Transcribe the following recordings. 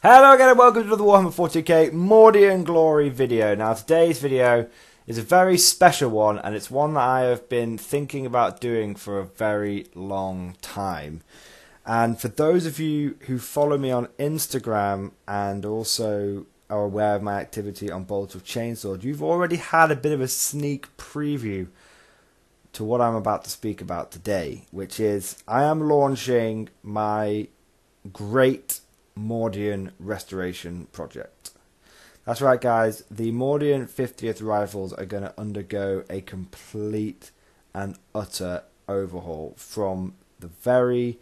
Hello again and welcome to the Warhammer 40k Mordian Glory video. Now today's video is a very special one, and it's one that I have been thinking about doing for a very long time. And for those of you who follow me on Instagram and also are aware of my activity on Bolt of Chainsword, you've already had a bit of a sneak preview to what I'm about to speak about today, which is I am launching my great Mordian restoration project. That's right, guys, the Mordian 50th rifles are going to undergo a complete and utter overhaul, from the very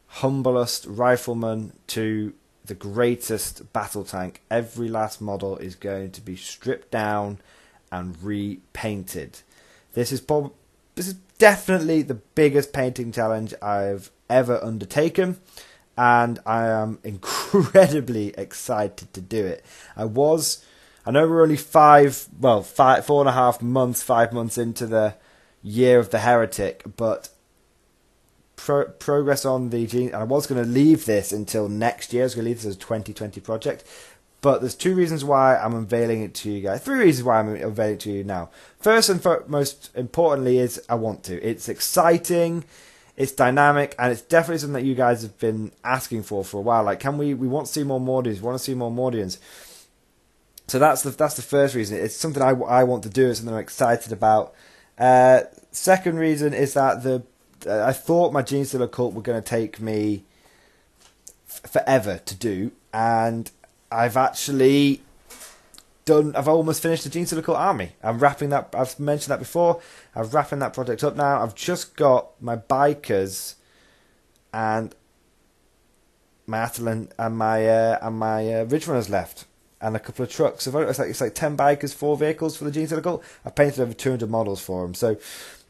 humblest rifleman to the greatest battle tank. Every last model is going to be stripped down and repainted. This is definitely the biggest painting challenge I've ever undertaken, and I am incredibly excited to do it. I know we're only 4.5 months, 5 months into the year of the heretic, but progress on the gene, and I was going to leave this until next year. I was going to leave this as a 2020 project, but there's two reasons why I'm unveiling it to you guys. Three reasons why I'm unveiling it to you now. First and most importantly is I want to. It's exciting. It's dynamic, and it's definitely something that you guys have been asking for a while. Like, we want to see more Mordians, we want to see more Mordians. So that's the first reason. It's something I want to do. It's something I'm excited about. Second reason is that I thought my Gene Stealer cult were going to take me forever to do, and I've actually I've almost finished the Gene Stealer cult army. I'm wrapping that. I've mentioned that before. I'm wrapping that project up now. I've just got my bikers and my Atalan and my Ridge Runners left, and a couple of trucks. So it's like 10 bikers, 4 vehicles for the Gene Stealer cult. I've painted over 200 models for them. So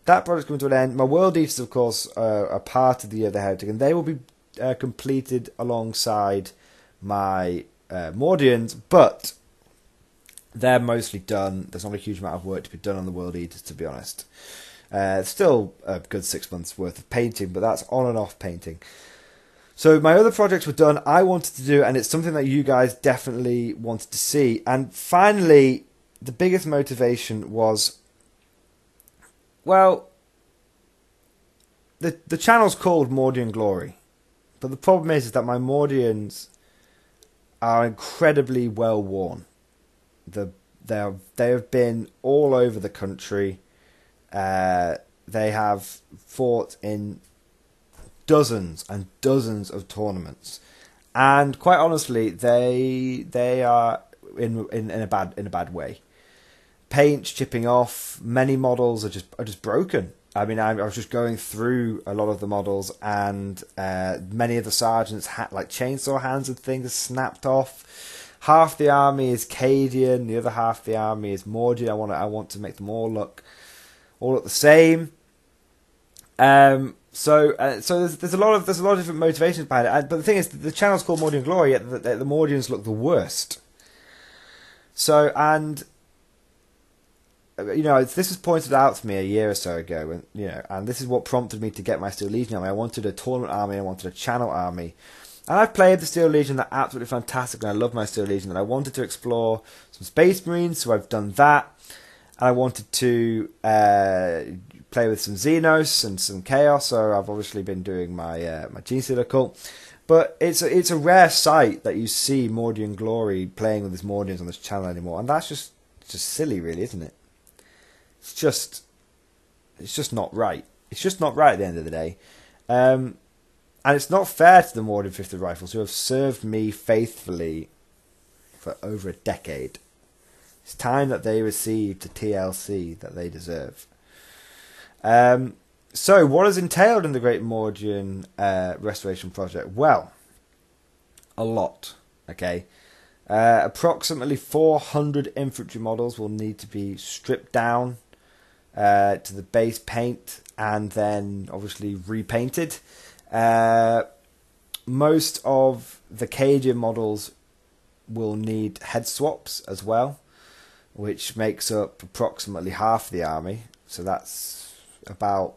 that project's coming to an end. My World Eaters, of course, are part of the Year of the Heretic, and they will be completed alongside my Mordians, but they're mostly done. There's not a huge amount of work to be done on the World Eaters, to be honest. Still a good 6 months worth of painting, but that's on and off painting. So my other projects were done. I wanted to do, and it's something that you guys definitely wanted to see. And finally, the biggest motivation was, well, the channel's called Mordian Glory, but the problem is that my Mordians are incredibly well worn. They have been all over the country. They have fought in dozens and dozens of tournaments, and quite honestly, they are in a bad way. Paint's chipping off. Many models are just broken. I mean, I was just going through a lot of the models, and many of the sergeants had like chainsaw hands and things snapped off. Half the army is Cadian, the other half of the army is Mordian. I want to make them all look the same. So there's a lot of different motivations behind it. But the thing is, the channel's called Mordian Glory, yet the Mordians look the worst. So, and this was pointed out to me a year or so ago, and this is what prompted me to get my Steel Legion army. I wanted a tournament army. I wanted a channel army. And I've played the Steel Legion. They're absolutely fantastic, and I love my Steel Legion. And I wanted to explore some Space Marines, so I've done that. And I wanted to play with some Xenos and some Chaos, so I've obviously been doing my Gene Stealer cult. But it's a rare sight that you see Mordian Glory playing with his Mordians on this channel anymore, and that's just silly, really, isn't it? It's just not right. It's just not right at the end of the day. And it's not fair to the Mordian 50th Rifles, who have served me faithfully for over a decade. It's time that they received the TLC that they deserve. So, what is entailed in the Great Mordian Restoration Project? Well, a lot. Okay, approximately 400 infantry models will need to be stripped down to the base paint, and then obviously repainted. Most of the Cadian models will need head swaps as well, which makes up approximately half the army. So that's about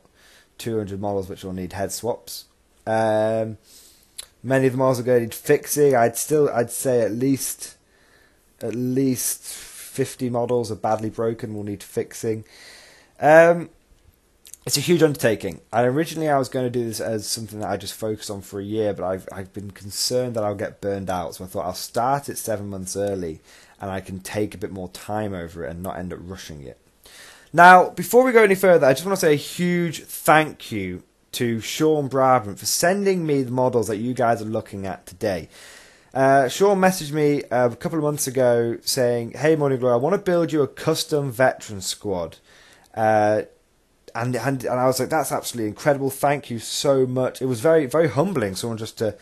200 models which will need head swaps. Many of them also going to need fixing. I'd say at least 50 models are badly broken, will need fixing. It's a huge undertaking. And originally I was going to do this as something that I just focus on for a year, but I've been concerned that I'll get burned out. So I thought I'll start it 7 months early, and I can take a bit more time over it and not end up rushing it. Now, before we go any further, I just want to say a huge thank you to Sean Brabant for sending me the models that you guys are looking at today. Sean messaged me a couple of months ago saying, "Hey Morning Glory, I want to build you a custom veteran squad." And I was like, "That's absolutely incredible. Thank you so much." It was very, very humbling, someone just to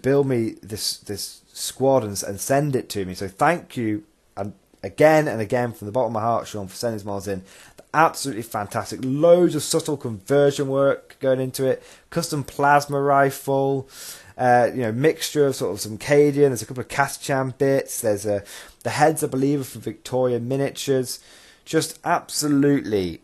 build me this squad and send it to me. So thank you, and again from the bottom of my heart, Sean, for sending these models in. Absolutely fantastic. Loads of subtle conversion work going into it. Custom plasma rifle. Mixture of sort of some Cadian. There's a couple of Kaschan bits. There's the heads, I believe, are from Victoria Miniatures. Just absolutely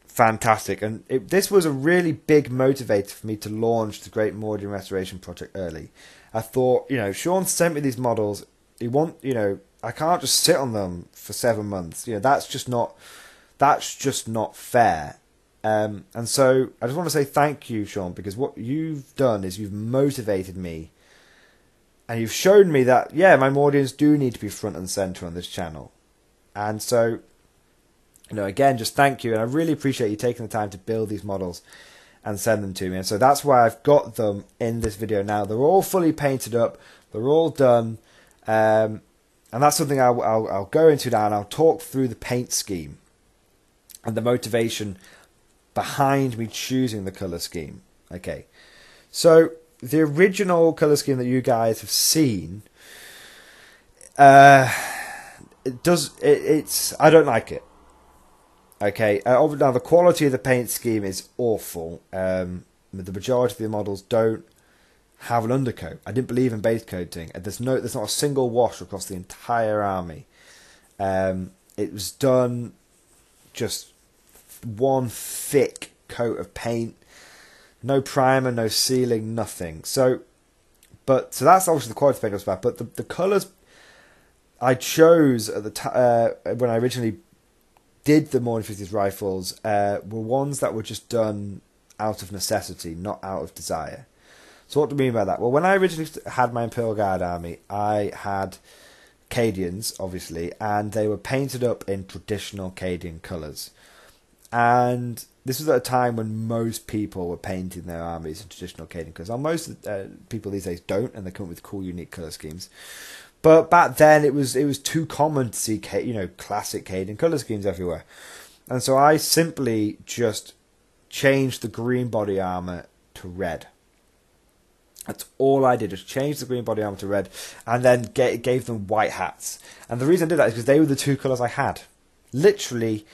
fantastic. And this was a really big motivator for me to launch the Great Mordian Restoration Project early. I thought, Sean sent me these models. I can't just sit on them for 7 months. That's just not fair. And so I just want to say thank you, Sean, because what you've done is you've motivated me, and you've shown me that, my Mordians do need to be front and centre on this channel. And so, again, just thank you, and I really appreciate you taking the time to build these models and send them to me. And so that's why I've got them in this video now. They're all fully painted up, they're all done, and that's something I'll go into now, and I'll talk through the paint scheme and the motivation behind me choosing the colour scheme. Okay, so the original colour scheme that you guys have seen, I don't like it. Okay, now the quality of the paint scheme is awful. The majority of the models don't have an undercoat. I didn't believe in base coating. There's not a single wash across the entire army. It was done just one thick coat of paint, no primer, no sealing, nothing. So that's obviously the quality of paint was bad. But the colours I chose at the time when I originally did the Mordian 50s rifles were ones that were just done out of necessity, not out of desire. So what do I mean by that? Well, when I originally had my Imperial Guard army, I had Cadians, obviously, and they were painted up in traditional Cadian colours. And this was at a time when most people were painting their armies in traditional Cadian colours. Now, most people these days don't, and they come up with cool, unique colour schemes. But back then, it was too common to see classic Cadian colour schemes everywhere. And so I simply just changed the green body armour to red. That's all I did, just change the green body armour to red, and then gave them white hats. And the reason I did that is because they were the two colours I had. Literally,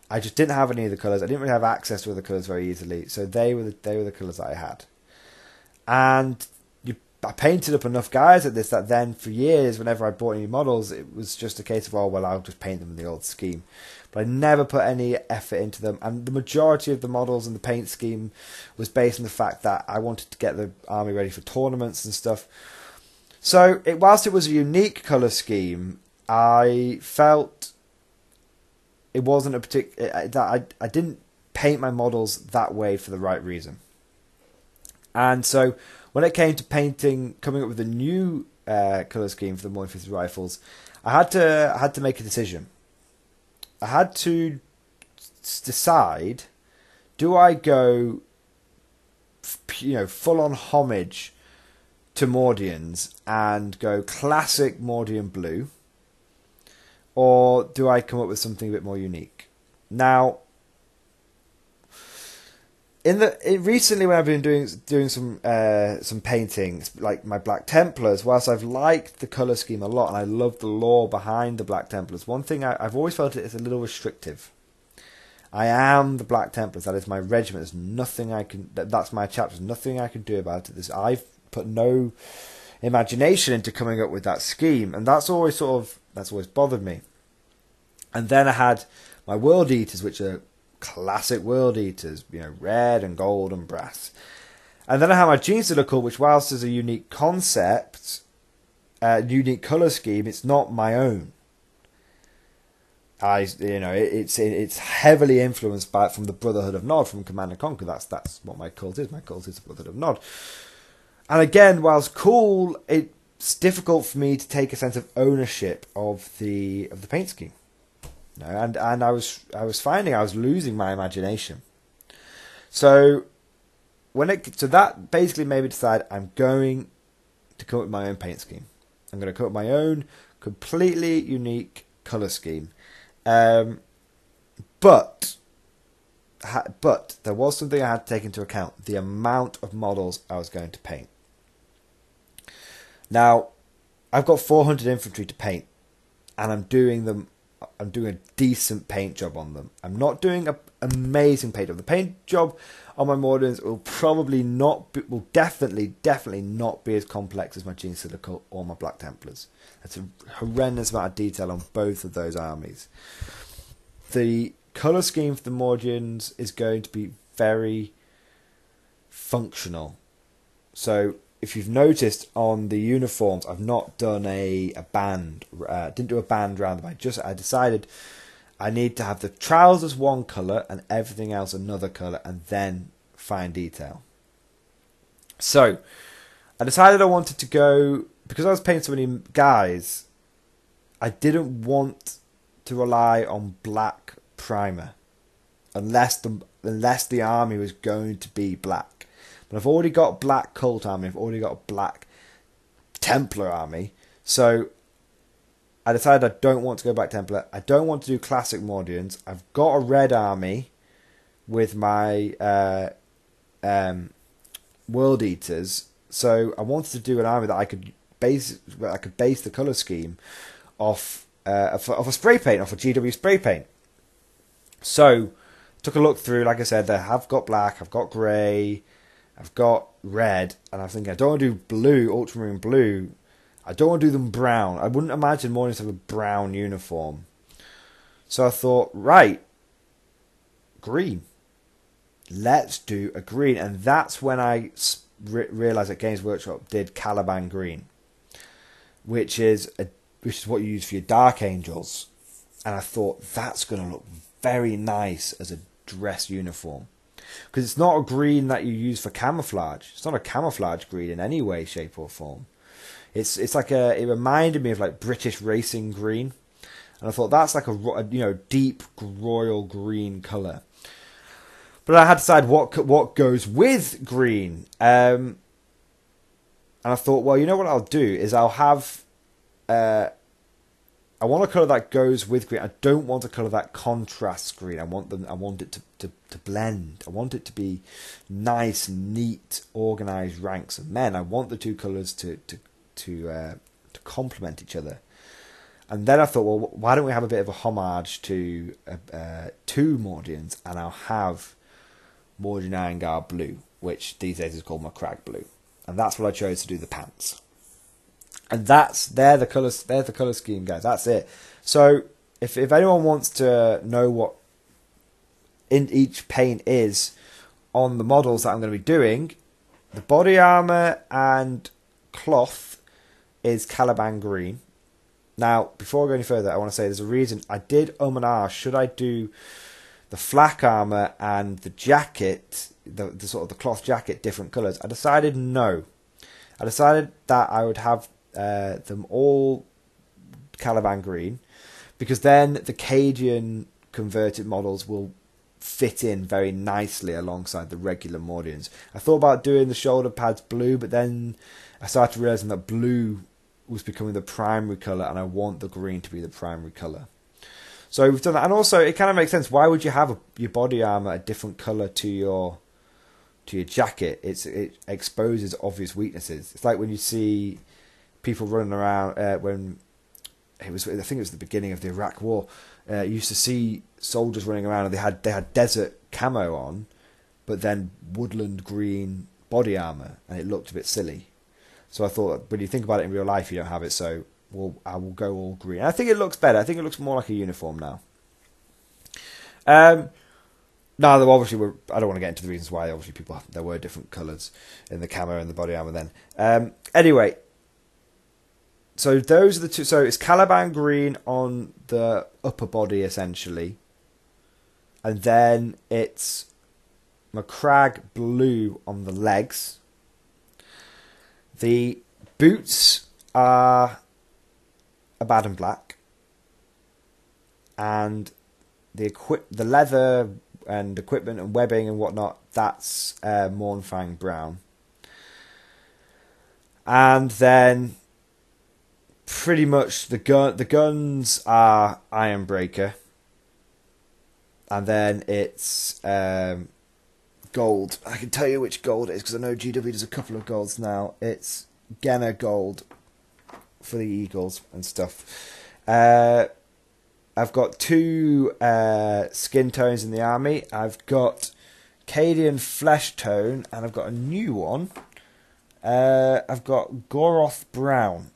I just didn't have any of the colours. I didn't really have access to other colours very easily, so they were the colours that I had. And I painted up enough guys at this that then for years, whenever I bought any models, it was just a case of, I'll just paint them in the old scheme. But I never put any effort into them, and the majority of the models and the paint scheme was based on the fact that I wanted to get the army ready for tournaments and stuff. So whilst it was a unique colour scheme, I felt it wasn't a particular that I didn't paint my models that way for the right reason. And so when it came to coming up with a new colour scheme for the Mordian 50s rifles, I had to make a decision. I had to decide: do I go, full on homage to Mordians and go classic Mordian blue, or do I come up with something a bit more unique? Now, recently when I've been doing some paintings, like my Black Templars, whilst I've liked the colour scheme a lot and I love the lore behind the Black Templars, one thing I've always felt it's a little restrictive. I am the Black Templars, that is my regiment. There's nothing that's my chapter. There's nothing I can do about it. I've put no imagination into coming up with that scheme, and that's always bothered me. And then I had my World Eaters, which are classic World Eaters, red and gold and brass. And then I have my Gene Cylical, which whilst is a unique concept, unique colour scheme, it's not my own. It's heavily influenced from the Brotherhood of Nod, from Command and Conquer. That's what my cult is. My cult is the Brotherhood of Nod. And again, whilst cool, it's difficult for me to take a sense of ownership of the paint scheme. And I was finding I was losing my imagination. So that basically made me decide I'm going to come up with my own paint scheme. I'm going to come up with my own completely unique colour scheme. But there was something I had to take into account: the amount of models I was going to paint. Now, I've got 400 infantry to paint, and I'm doing a decent paint job on them. I'm not doing an amazing paint job. The paint job on my Mordians will definitely not be as complex as my Gene Cylical or my Black Templars. That's a horrendous amount of detail on both of those armies. The colour scheme for the Mordians is going to be very functional. So if you've noticed on the uniforms, I've not done a band. Didn't do a band round them. I decided I need to have the trousers one colour and everything else another colour, and then fine detail. So I decided I wanted to go, because I was painting so many guys, I didn't want to rely on black primer unless the army was going to be black. But I've already got black cult army, I've already got a black Templar army, so I decided I don't want to go back Templar. I don't want to do classic Mordians. I've got a red army with my World Eaters, so I wanted to do an army that I could base the colour scheme off a spray paint, off a GW spray paint. So took a look through. Like I said, I have got black, I've got grey, I've got red, and I was thinking I don't want to do blue, ultramarine blue. I don't want to do them brown. I wouldn't imagine Mordians have a brown uniform. So I thought, right, green. Let's do a green. And that's when I realised that Games Workshop did Caliban green, which is what you use for your Dark Angels. And I thought, that's going to look very nice as a dress uniform. Because it's not a green that you use for camouflage. It's not a camouflage green in any way, shape or form. It's like it reminded me of like British racing green, and I thought that's like a deep royal green colour. But I had to decide what goes with green, and I thought, well, you know what I'll do is I'll have I want a colour that goes with green. I don't want a colour that contrasts green. I want it to blend. I want it to be nice, neat, organised ranks of men. I want the two colours to complement each other. And then I thought, well, why don't we have a bit of a homage to two Mordians, and I'll have Mordian Iron Guard blue, which these days is called my Crag blue, and that's what I chose to do the pants. And they're the colour scheme, guys. That's it. So if anyone wants to know what in each paint is on the models that I'm going to be doing, the body armour and cloth is Caliban green. Now, before I go any further, I want to say there's a reason I did and ah, should I do the flak armour and the jacket, the sort of the cloth jacket, different colours? I decided no. I decided that I would have them all Caliban green, because then the Cadian converted models will fit in very nicely alongside the regular Mordians. I thought about doing the shoulder pads blue, but then I started realising that blue was becoming the primary colour, and I want the green to be the primary colour. So we've done that, and also it kind of makes sense. Why would you have your body armour a different colour to your jacket? It exposes obvious weaknesses. It's like when you see people running around when I think it was the beginning of the Iraq War. You used to see soldiers running around and they had desert camo on, but then woodland green body armour, and it looked a bit silly. So I thought, when you think about it in real life, you don't have it, so I will go all green. I think it looks better. I think it looks more like a uniform now. No, there obviously were. I don't want to get into the reasons why. Obviously, there were different colours in the camo and the body armor. Then, anyway, so those are the two. So it's Caliban green on the upper body essentially, and then it's Macragge blue on the legs. The boots are Abaddon black, and the leather and equipment and webbing and whatnot, that's Mornfang brown. And then pretty much the guns are Ironbreaker, and then it's gold. I can tell you which gold it is because I know GW does a couple of golds now. It's Genna gold for the Eagles and stuff. I've got 2 skin tones in the army. I've got Cadian flesh tone, and I've got a new one. I've got Goroth brown.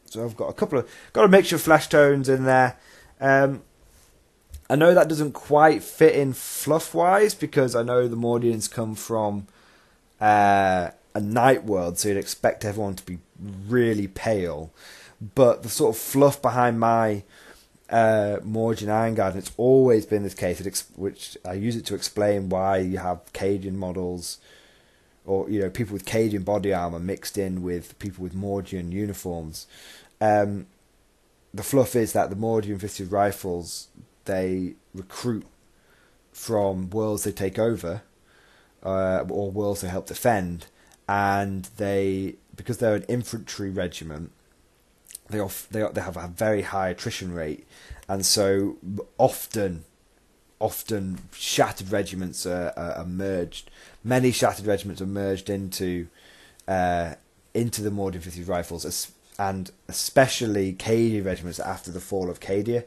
So I've got got a mixture of flesh tones in there. I know that doesn't quite fit in fluff wise because I know the Mordians come from a night world, so you'd expect everyone to be really pale. But the sort of fluff behind my Mordian Iron Guard, and it's always been this case, which I use it to explain why you have Cadian models, or people with Cadian body armor mixed in with people with Mordian uniforms. The fluff is that the Mordian 50 rifles, they recruit from worlds they take over, or worlds they help defend, and because they're an infantry regiment, they have a very high attrition rate, and so often shattered regiments are merged. Many shattered regiments are merged into the Mordian 50 rifles, and especially Cadian regiments after the fall of Cadia,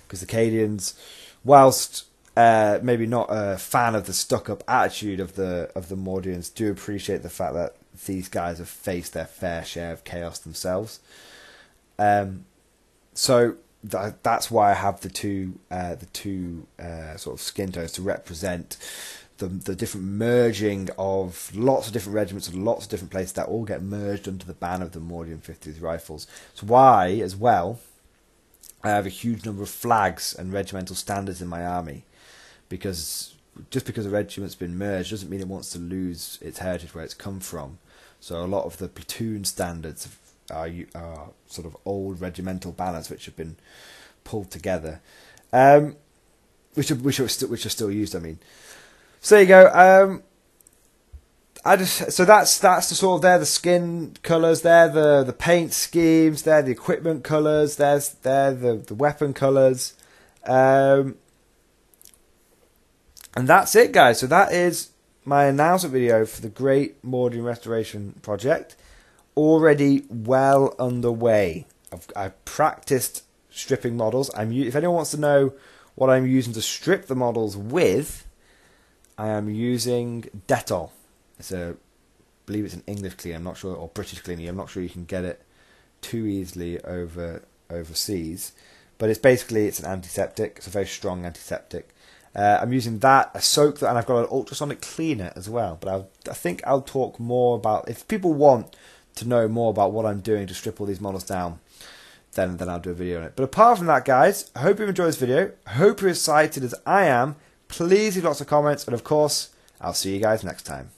because the Cadians, whilst maybe not a fan of the stuck-up attitude of the Mordians, do appreciate the fact that these guys have faced their fair share of chaos themselves. So that's why I have the two sort of skin tones to represent the different merging of lots of different regiments and lots of different places that all get merged under the ban of the Mordian 50th rifles. So why, as well, I have a huge number of flags and regimental standards in my army, because just because a regiment's been merged doesn't mean it wants to lose its heritage where it's come from. So a lot of the platoon standards are sort of old regimental banners which have been pulled together, which are still used. I mean, so there you go. So that's the sort of, there the skin colours, there the paint schemes, there the equipment colours, there the weapon colours, and that's it, guys. So that is my announcement video for the Great Mordian Restoration Project. Already well underway. I've practiced stripping models. If anyone wants to know what I'm using to strip the models with, I am using Dettol. I believe it's an English cleaner, I'm not sure, or British cleaner. I'm not sure you can get it too easily overseas. But it's an antiseptic. It's a very strong antiseptic. I'm using that. I soak that, and I've got an ultrasonic cleaner as well. But I think I'll talk more about, if people want to know more about what I'm doing to strip all these models down, then I'll do a video on it. But apart from that, guys, I hope you've enjoyed this video. I hope you're excited as I am. Please leave lots of comments, and of course, I'll see you guys next time.